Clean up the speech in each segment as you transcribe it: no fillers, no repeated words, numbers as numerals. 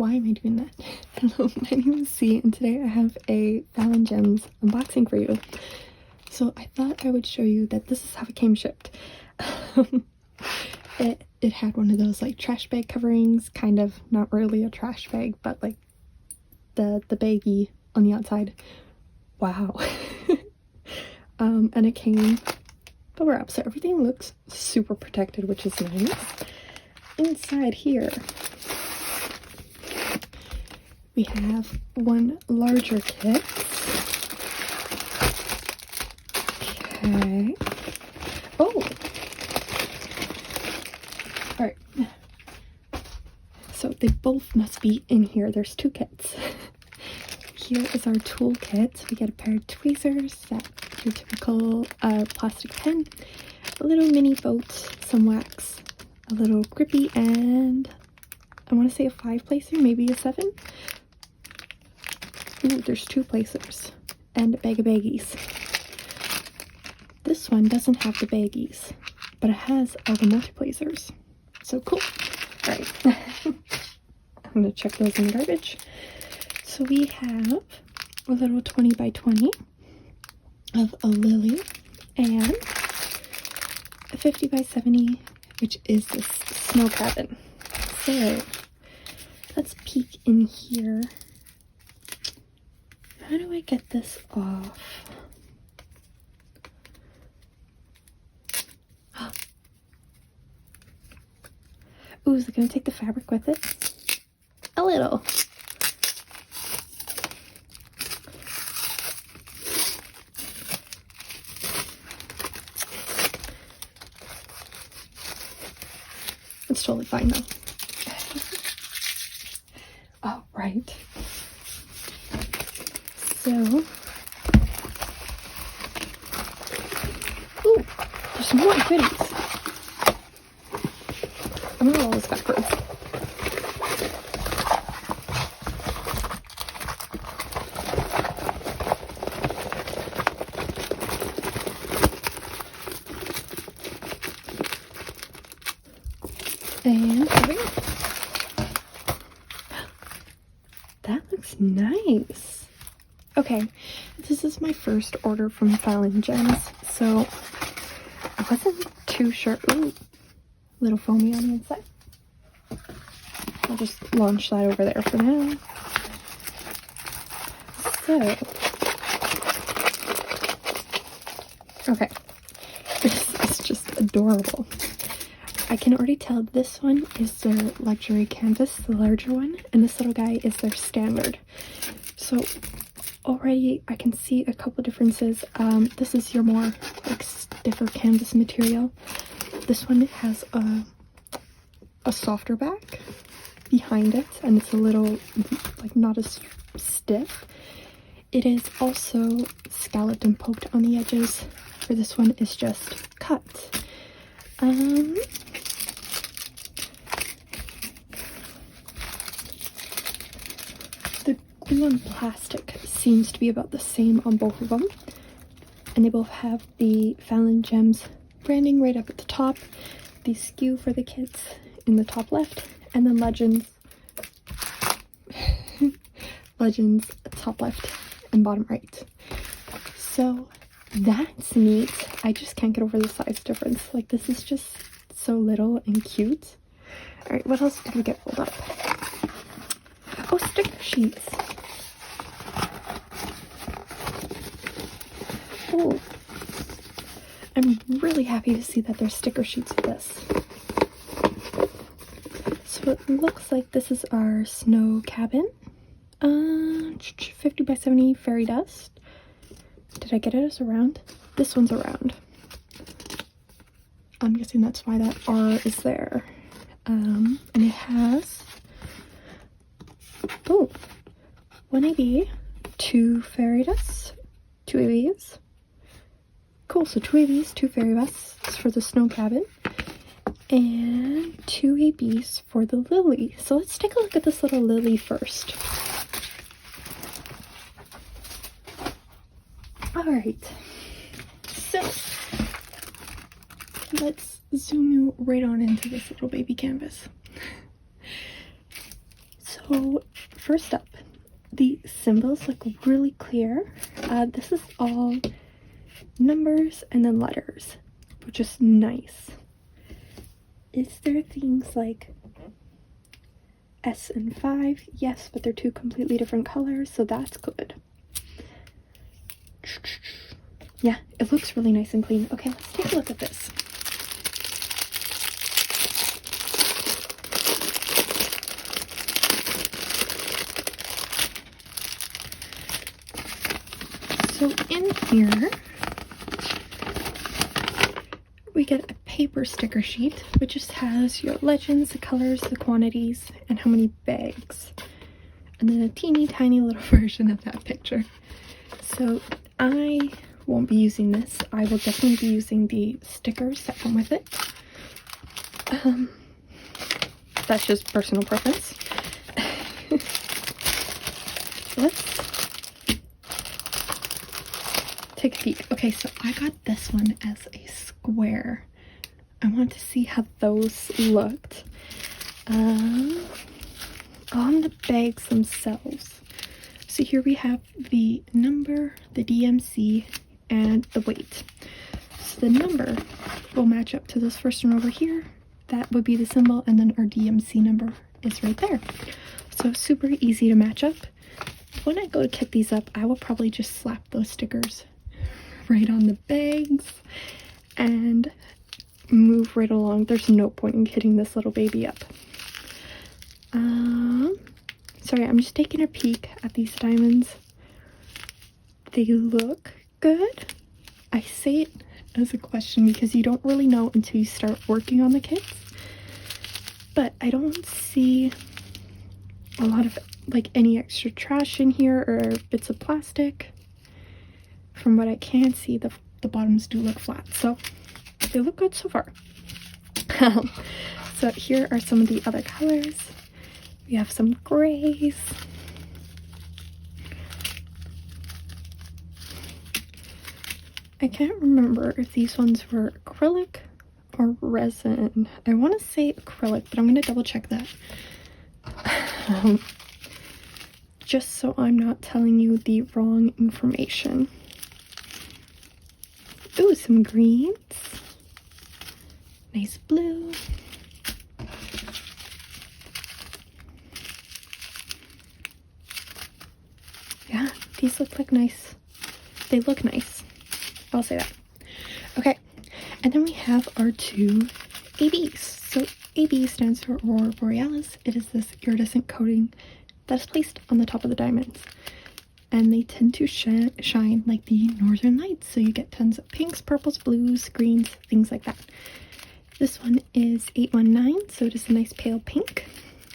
why am I doing that? Hello, my name is C, and today I have a Fallon Gems unboxing for you. So I thought I would show you that this is how it came shipped. It had one of those like trash bag coverings, kind of, not really a trash bag, but like the baggie on the outside. Wow. And it came bubble wrap, so everything looks super protected, which is nice. Inside here we have one larger kit. Okay. Oh! Alright. So they both must be in here. There's two kits. Here is our tool kit. We get a pair of tweezers, that your typical plastic pen, a little mini boat, some wax, a little grippy, and I want to say a 5 placer, maybe a 7. Ooh, there's 2 placers and a bag of baggies. This one doesn't have the baggies, but it has all the multi-placers. So cool. Alright. I'm gonna check those in the garbage. So we have a little 20 by 20 of a lily and a 50 by 70, which is this snow cabin. So let's peek in here. How do I get this off? Ooh, is it gonna take the fabric with it? A little. It's totally fine though. All right. So, ooh, there's some more goodies. I'm gonna roll this backwards. And here we go. That looks nice. Okay, this is my first order from Fallon Gems, so I wasn't too sure. Ooh, little foamy on the inside. I'll just launch that over there for now. So, okay, this is just adorable. I can already tell this one is their luxury canvas, the larger one, and this little guy is their standard. So already I can see a couple differences. This is your more like stiffer canvas material. This one has a softer back behind it, and it's a little like not as stiff. It is also scalloped and poked on the edges. For this one is just cut. The glue on plastic seems to be about the same on both of them, and they both have the Fallon Gems branding right up at the top, the SKU for the kids in the top left, and then legends legends top left and bottom right. So that's neat. I just can't get over the size difference. Like, this is just so little and cute. All right, what else did we get pulled up? Oh, sticker sheets. Oh, I'm really happy to see that there's sticker sheets with this. So it looks like this is our snow cabin. 50 by 70 fairy dust. Did I get it as a round? This one's a round. I'm guessing that's why that R is there. And it has, oh, 1 AB, 2 fairy dusts, 2 ABs. Cool, so 2 ABs, 2 fairy dusts for the snow cabin, and 2 ABs for the lily. So let's take a look at this little lily first. Alright, so let's zoom you right on into this little baby canvas. So So first up, the symbols look really clear. This is all numbers and then letters, which is nice. Is there things like S and 5? Yes, but they're two completely different colors, so that's good. Yeah, it looks really nice and clean. Okay, let's take a look at this. So in here, we get a paper sticker sheet, which just has your legends, the colors, the quantities, and how many bags. And then a teeny tiny little version of that picture. So I won't be using this. I will definitely be using the stickers that come with it. That's just personal preference. Let's take a peek. Okay, so I got this one as a square. I want to see how those looked. On the bags themselves. So here we have the number, the DMC, and the weight. So the number will match up to this first one over here. That would be the symbol, and then our DMC number is right there. So super easy to match up. When I go to kit these up, I will probably just slap those stickers right on the bags and move right along. There's no point in kitting this little baby up. Sorry, I'm just taking a peek at these diamonds. They look good. I say it as a question because you don't really know until you start working on the kits. But I don't see a lot of like any extra trash in here or bits of plastic. From what I can see, the bottoms do look flat, so they look good so far. So here are some of the other colors. We have some grays. I can't remember if these ones were acrylic or resin. I want to say acrylic, but I'm going to double check that. Just so I'm not telling you the wrong information. Ooh, some greens. Nice blue. Yeah, these look like nice. They look nice. I'll say that. Okay, and then we have our two ABs. So AB stands for Aurora Borealis. It is this iridescent coating that is placed on the top of the diamonds. And they tend to shine like the northern lights. So you get tons of pinks, purples, blues, greens, things like that. This one is 819, so it is a nice pale pink.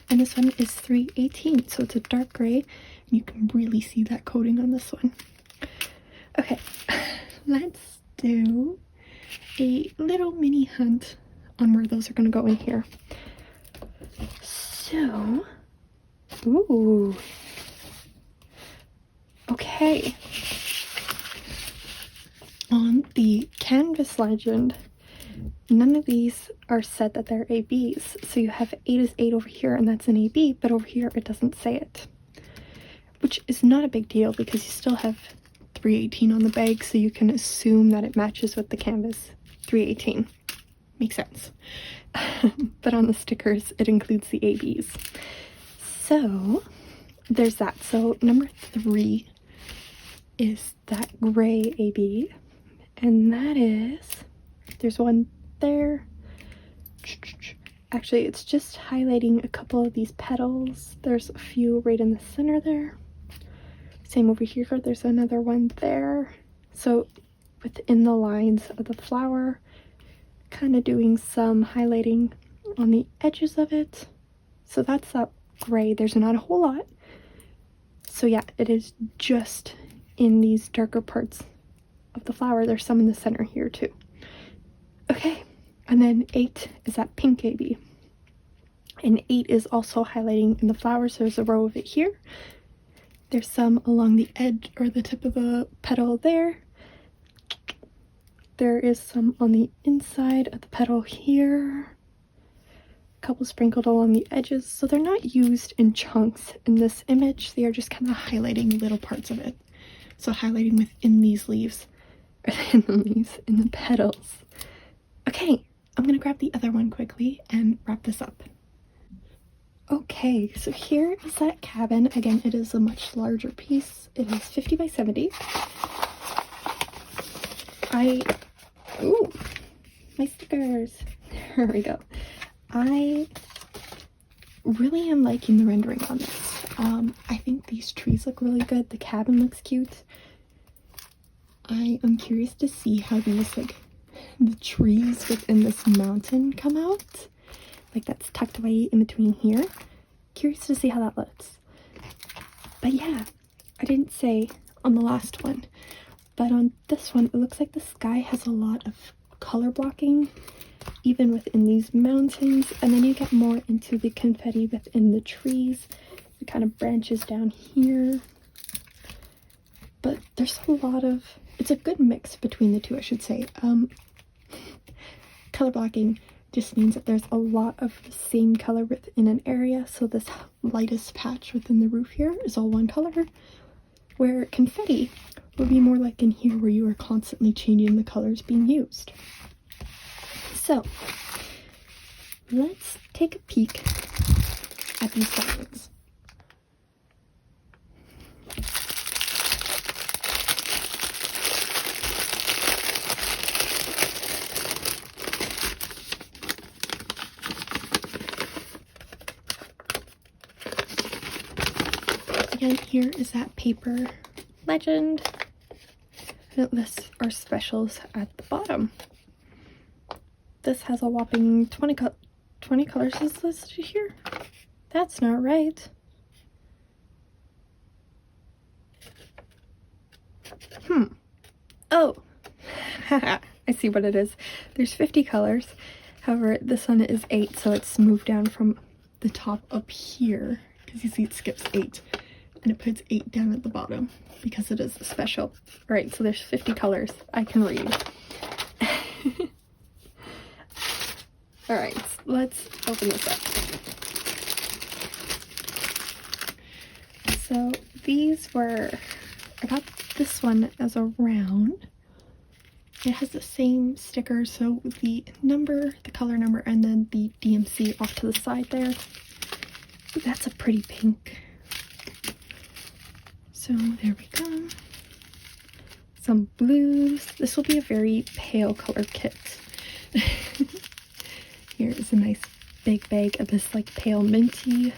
And this one is 318, so it's a dark gray. And you can really see that coating on this one. Okay, let's do a little mini hunt on where those are going to go in here. So, ooh. Okay. On the canvas legend, none of these are said that they're ABs. So you have 8 is 8 over here, and that's an AB, but over here it doesn't say it. Which is not a big deal because you still have 318 on the bag, so you can assume that it matches with the canvas. 318. Makes sense. But on the stickers, it includes the ABs. So, there's that. So, number 3 is that gray AB. And that is... There's one there. Actually, it's just highlighting a couple of these petals. There's a few right in the center there. Same over here, there's another one there. So within the lines of the flower, kind of doing some highlighting on the edges of it. So that's that gray. There's not a whole lot. So yeah, it is just in these darker parts of the flower. There's some in the center here too. Okay, and then 8 is that pink AB. And 8 is also highlighting in the flower, so there's a row of it here. There's some along the edge or the tip of the petal there. There is some on the inside of the petal here. couple sprinkled along the edges, so they're not used in chunks in this image. They are just kind of highlighting little parts of it. So highlighting within these leaves, or in the leaves, in the petals. Okay, I'm gonna grab the other one quickly and wrap this up. Okay, so here is that cabin. Again, it is a much larger piece. It is 50 by 70. Ooh, my stickers. There we go. I really am liking the rendering on this. I think these trees look really good. The cabin looks cute. I am curious to see how these, like, the trees within this mountain come out. Like, that's tucked away in between here. Curious to see how that looks. But yeah, I didn't say on the last one, but on this one, it looks like the sky has a lot of color blocking, even within these mountains. And then you get more into the confetti within the trees. It kind of branches down here. But there's a lot of, it's a good mix between the two, I should say. Color blocking just means that there's a lot of the same color within an area. So this lightest patch within the roof here is all one color, where confetti would be more like in here, where you are constantly changing the colors being used. So let's take a peek at these diamonds. Again, here is that paper legend. And it lists our specials at the bottom. This has a whopping 20 colors is listed here. That's not right. Oh, I see what it is. There's 50 colors. However, this one is 8, so it's moved down from the top up here, because you see it skips 8. And it puts 8 down at the bottom because it is a special. Alright, so there's 50 colors. I can read. Alright, let's open this up. So these were, I got this one as a round. It has the same sticker, so the number, the color number, and then the DMC off to the side there. That's a pretty pink. So there we go. Some blues. This will be a very pale color kit. Here is a nice big bag of this like pale minty.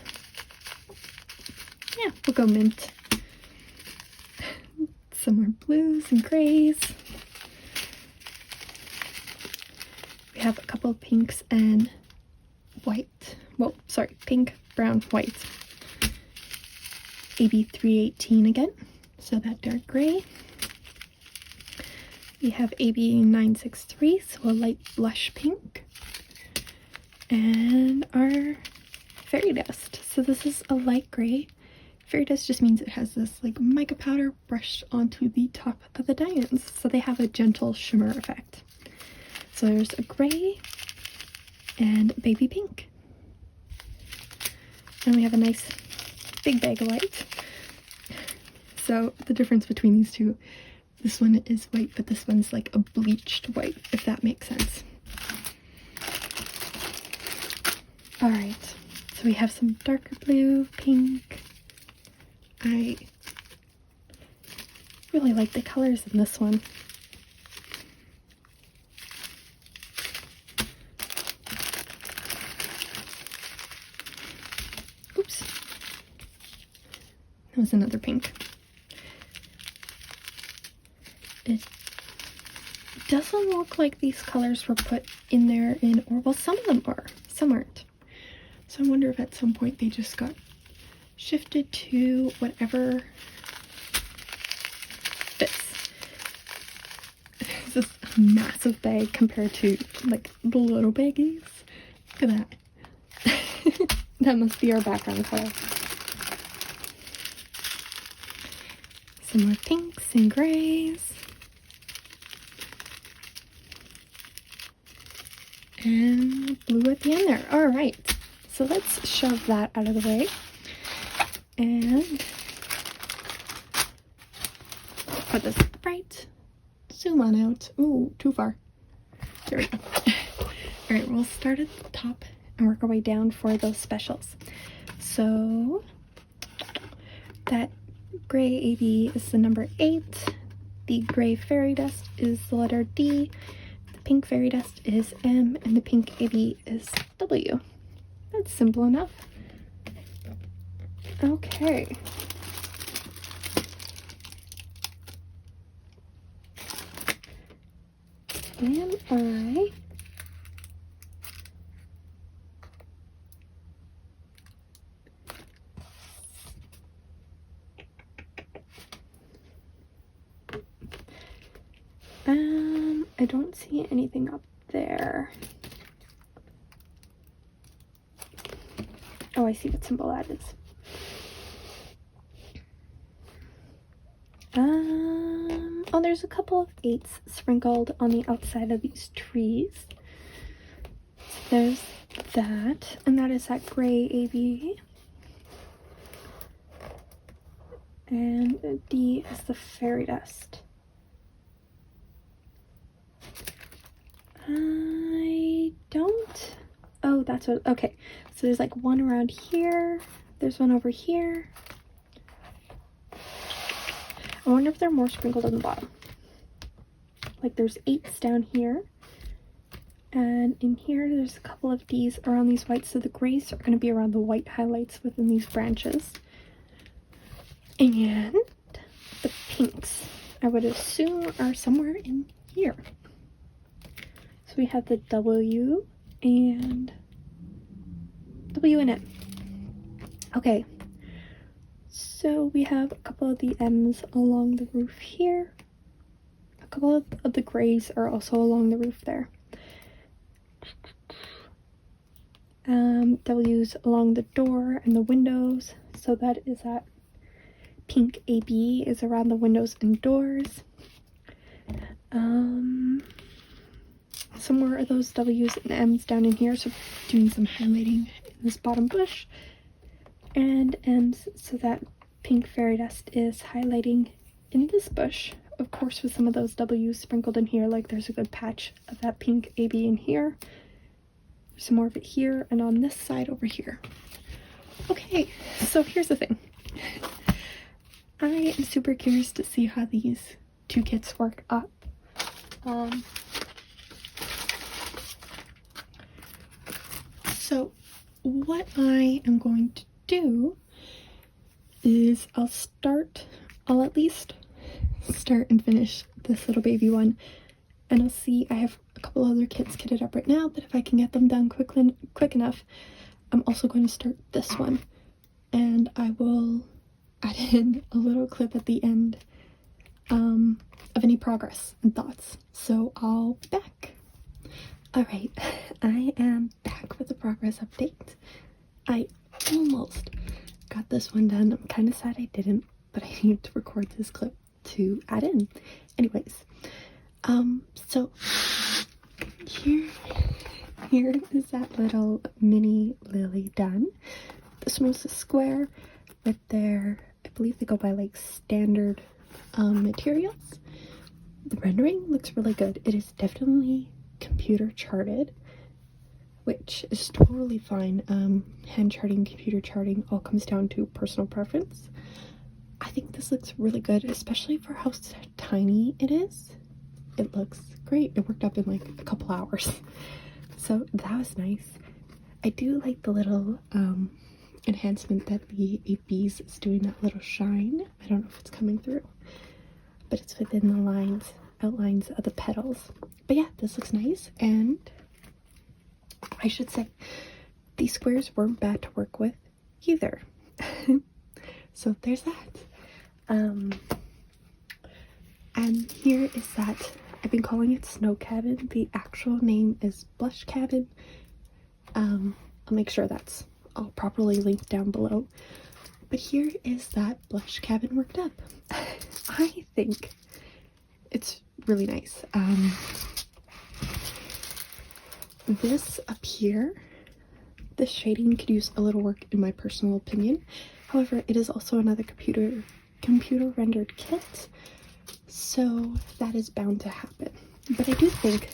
Yeah, we'll go mint. Some more blues and grays. We have a couple of pinks and white. Well, sorry, pink, brown, white. AB 318 again, so that dark gray. We have AB 963, so a light blush pink. And our fairy dust. So this is a light gray. Fairy dust just means it has this like mica powder brushed onto the top of the diamonds, so they have a gentle shimmer effect. So there's a gray and baby pink. And we have a nice big bag of white. So the difference between these two, this one is white, but this one's like a bleached white, if that makes sense. Alright, so we have some darker blue, pink. I really like the colors in this one. Oops. That was another pink. It doesn't look like these colors were put in there in, or well, some of them are, some aren't. So I wonder if at some point they just got shifted to whatever fits. This is a massive bag compared to like the little baggies. Look at that. That must be our background color. Some more pinks and grays. And blue at the end there. Alright. so let's shove that out of the way. And put this right. Zoom on out. Ooh, too far. There we go. Alright, we'll start at the top and work our way down for those specials. So that gray AB is the number 8. The gray fairy dust is the letter D. The pink fairy dust is M. And the pink AB is W. That's simple enough. Okay. And I don't see anything up there. Oh, I see what symbol that is. Oh, there's a couple of 8s sprinkled on the outside of these trees. So there's that, and that is that gray AB. And D is the fairy dust. I don't... Oh, that's what... Okay, so there's like one around here. There's one over here. I wonder if there are more sprinkled on the bottom. Like there's 8s down here. And in here, there's a couple of Ds around these whites. So the grays are going to be around the white highlights within these branches. And the pinks, I would assume, are somewhere in here. So we have the W and W and N. Okay. So we have a couple of the M's along the roof here. A couple of the grays are also along the roof there. W's along the door and the windows. So that is that pink AB is around the windows and doors. Some more of those W's and M's down in here. So doing some highlighting in this bottom bush. And M's, so that pink fairy dust is highlighting in this bush, of course, with some of those W's sprinkled in here. Like there's a good patch of that pink AB in here. There's some more of it here and on this side over here. Okay, so here's the thing. I am super curious to see how these two kits work up. So what I am going to do is I'll at least start and finish this little baby one, and I'll see. I have a couple other kits kitted up right now, but if I can get them done quick enough, I'm also going to start this one, and I will add in a little clip at the end of any progress and thoughts. So I'll be back. Alright, I am back with a progress update. I almost got this one done. I'm kind of sad I didn't, but I need to record this clip to add in. Anyways, so here is that little mini lily done. This one was a square with their, I believe they go by like standard materials. The rendering looks really good. It is definitely computer charted, which is totally fine. Hand charting, computer charting, all comes down to personal preference. I think this looks really good, especially for how tiny it is. It looks great. It worked up in like a couple hours. So that was nice. I do like the little enhancement that the ABs is doing, that little shine. I don't know if it's coming through, but it's within the outlines of the petals. But yeah, this looks nice, and I should say these squares weren't bad to work with either. So there's that. And here is that, I've been calling it Snow Cabin. The actual name is Blush Cabin. I'll make sure that's all properly linked down below. But here is that Blush Cabin worked up. I think it's really nice. This up here, the shading could use a little work in my personal opinion. However, it is also another computer rendered kit, so that is bound to happen. But I do think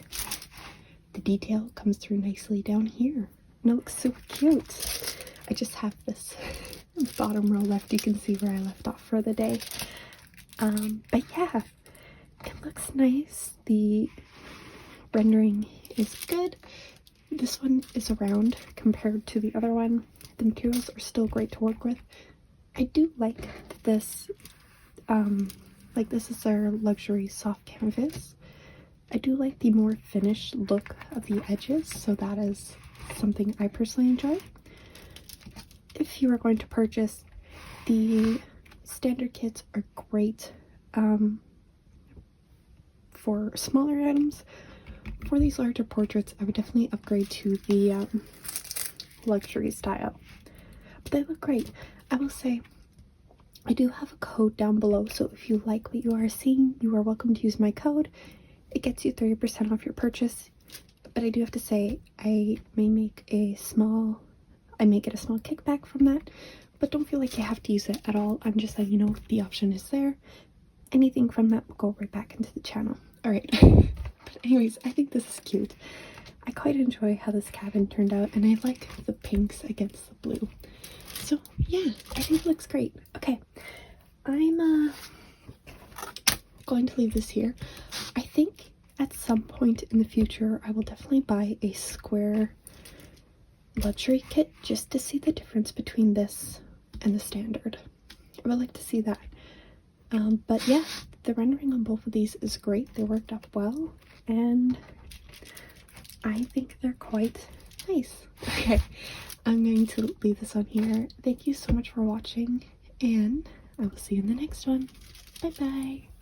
the detail comes through nicely down here, and it looks super cute. I just have this bottom row left. You can see where I left off for the day. But yeah, it looks nice. The rendering is good. This one is round compared to the other one. The materials are still great to work with. I do like this, like this is their luxury soft canvas. I do like the more finished look of the edges, so that is something I personally enjoy. If you are going to purchase, the standard kits are great for smaller items. For these larger portraits, I would definitely upgrade to the luxury style. But they look great. I will say, I do have a code down below, so if you like what you are seeing, you are welcome to use my code. It gets you 30% off your purchase. But I do have to say, I may get a small kickback from that, but don't feel like you have to use it at all. I'm just letting you know the option is there. Anything from that will go right back into the channel. Alright. But anyways, I think this is cute. I quite enjoy how this cabin turned out, and I like the pinks against the blue. So yeah, I think it looks great. Okay, I'm going to leave this here. I think at some point in the future I will definitely buy a square luxury kit just to see the difference between this and the standard. I would like to see that. But yeah, the rendering on both of these is great. They worked out well, and I think they're quite nice. Okay, I'm going to leave this on here. Thank you so much for watching, and I will see you in the next one. Bye bye.